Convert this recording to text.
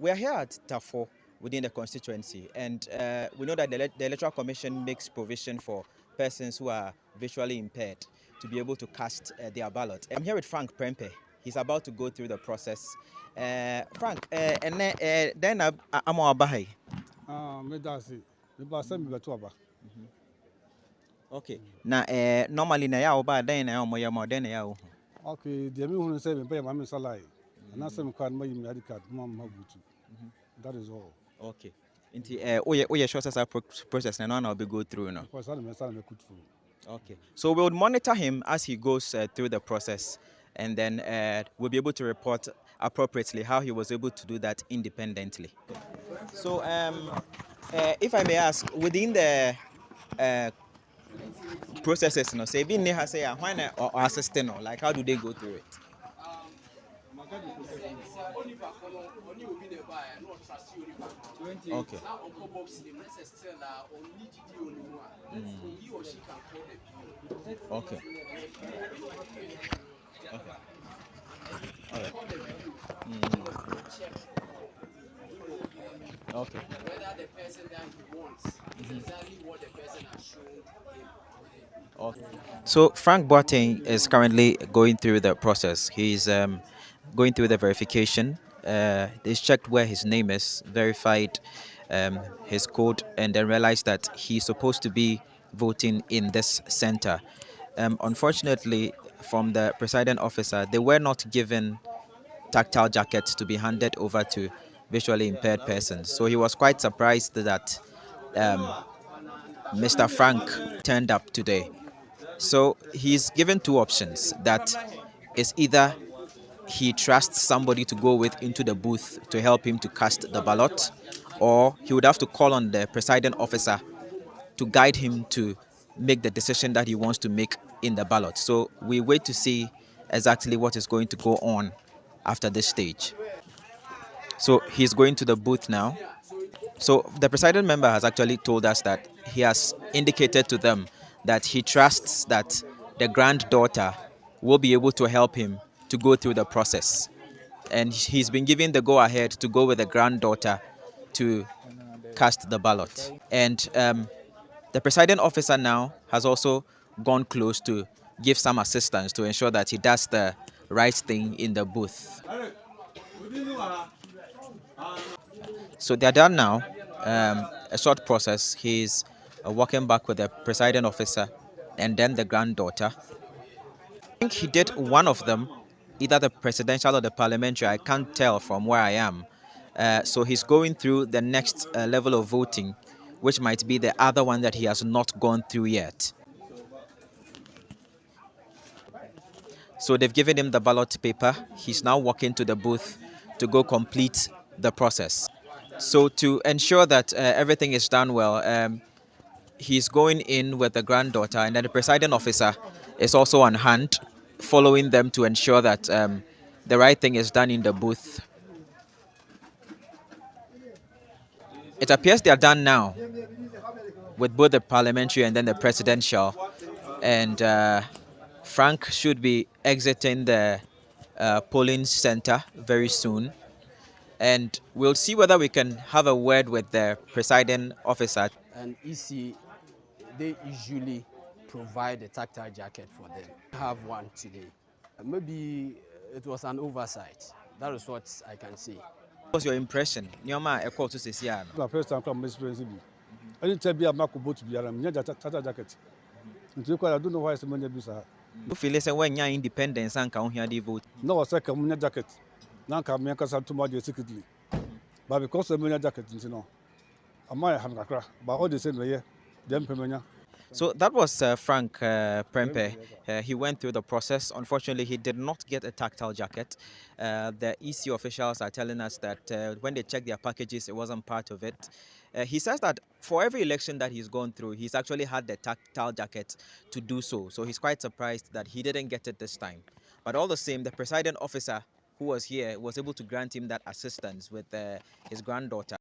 We are here at Tafo within the constituency, and we know that the Electoral Commission makes provision for persons who are visually impaired to be able to cast their ballot. I'm here with Frank Prempe. He's about to go through the process. Frank, and then I'm on Bahai. Me that's it. Me ba send me beto aba. Okay. Now, normally, na ya oba then na ya mo then ya. Okay, the me who say me pay my salary. And I say me card my ID card mama butu. That is all. Okay. Inti oye sure say process na no be go through no. Because I me salary me could through. Okay. So we'll monitor him as he goes through the process, and then we'll be able to report appropriately how he was able to do that independently. So if I may ask, within the processes, you know, say being near say when or assistant, like how do they go through it? Okay. Okay. Okay. All right. Okay. Whether the person that he wants is exactly what the person has shown him. Okay. So Frank Boateng is currently going through the process. He's going through the verification. They checked where his name is, verified his code, and then realized that he's supposed to be voting in this center. Unfortunately, from the presiding officer, they were not given tactile jackets to be handed over to visually impaired persons. So he was quite surprised that Mr. Frank turned up today. So he's given two options. That is either he trusts somebody to go with into the booth to help him to cast the ballot, or he would have to call on the presiding officer to guide him to make the decision that he wants to make in the ballot. So we wait to see exactly what is going to go on after this stage. So he's going to the booth now. So the presiding member has actually told us that he has indicated to them that he trusts that the granddaughter will be able to help him to go through the process. And he's been given the go ahead to go with the granddaughter to cast the ballot. And the presiding officer now has also gone close to give some assistance to ensure that he does the right thing in the booth. So they're done now. A short process. He's walking back with the presiding officer and then the granddaughter. I think he did one of them, either the presidential or the parliamentary. I can't tell from where I am. So he's going through the next level of voting, which might be the other one that he has not gone through yet. So they've given him the ballot paper. He's now walking to the booth to go complete the process. So to ensure that everything is done well, he's going in with the granddaughter, and then the presiding officer is also on hand, following them to ensure that the right thing is done in the booth. It appears they are done now with both the parliamentary and then the presidential, and Frank should be exiting the polling center very soon. And we'll see whether we can have a word with the presiding officer. And EC, they usually provide a tactile jacket for them. I have one today. Maybe it was an oversight. That is what I can say. What was your impression? Nyoma eko to say no. The first time come experience be. Anytime be a mako boat be aram nya tata jacket. Nti ko I don't know why so many be sir. You feel say when you independence and can hear the vote. No was like nya jacket. Now come me kasa too much secretly. But because of me jacket you know. Am I have kakra. But all the same way them pemenya. So that was Frank Prempe. He went through the process. Unfortunately, he did not get a tactile jacket. The EC officials are telling us that when they checked their packages, it wasn't part of it. He says that for every election that he's gone through, he's actually had the tactile jacket to do so. So he's quite surprised that he didn't get it this time. But all the same, the presiding officer who was here was able to grant him that assistance with his granddaughter.